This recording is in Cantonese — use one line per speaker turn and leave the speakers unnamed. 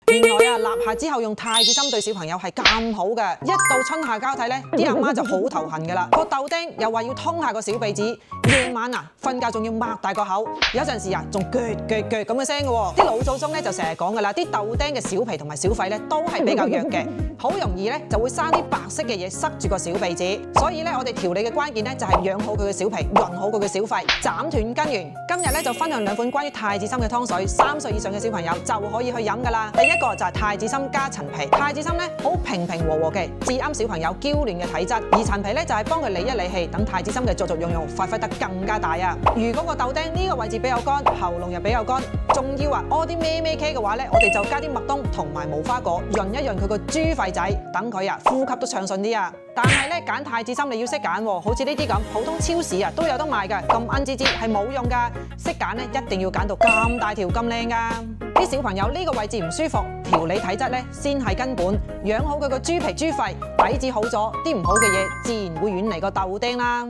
原來啊，立夏之後用太子參對小朋友係咁好嘅，一到春夏交替咧，啲阿媽就好頭痕噶啦。個豆丁又話要通下個小鼻子，夜晚啊瞓覺仲要擘大個口，有陣時啊仲鋸咁嘅聲嘅喎。啲老祖宗咧就成日講噶啦，啲豆丁嘅小皮同埋小肺咧都係比較弱嘅，好容易咧就會生啲白色嘅嘢塞住個小鼻子。所以咧我哋調理嘅關鍵咧就係養好佢嘅小皮，潤好佢嘅小肺，斬斷根源。今日咧就分享2款關於太子參嘅湯水，3歲以上嘅小朋友就可以去飲噶啦。第一個就係太子參加陳皮。太子參咧好平和嘅，至啱小朋友嬌嫩嘅體質，而陳皮咧就係幫佢理一理氣，等太子參嘅作用發揮得更加大啊！如果個豆丁呢個位置比較乾，喉嚨又比較乾，仲要屙啲咩嘅話咧，我哋就加啲麥冬同埋無花果潤一潤佢個豬肺仔，等佢啊呼吸都暢順啲啊！但係咧揀太子參你要識揀喎，好似呢啲咁，普通超市啊都有得賣㗎，咁奀滋滋係冇用㗎。識揀咧一定要揀到咁大條咁靚㗎。啲小朋友呢個位置唔舒服，調理體質咧先係根本，養好佢個豬皮豬肺，底子好咗，啲唔好嘅嘢自然會遠離個豆丁啦。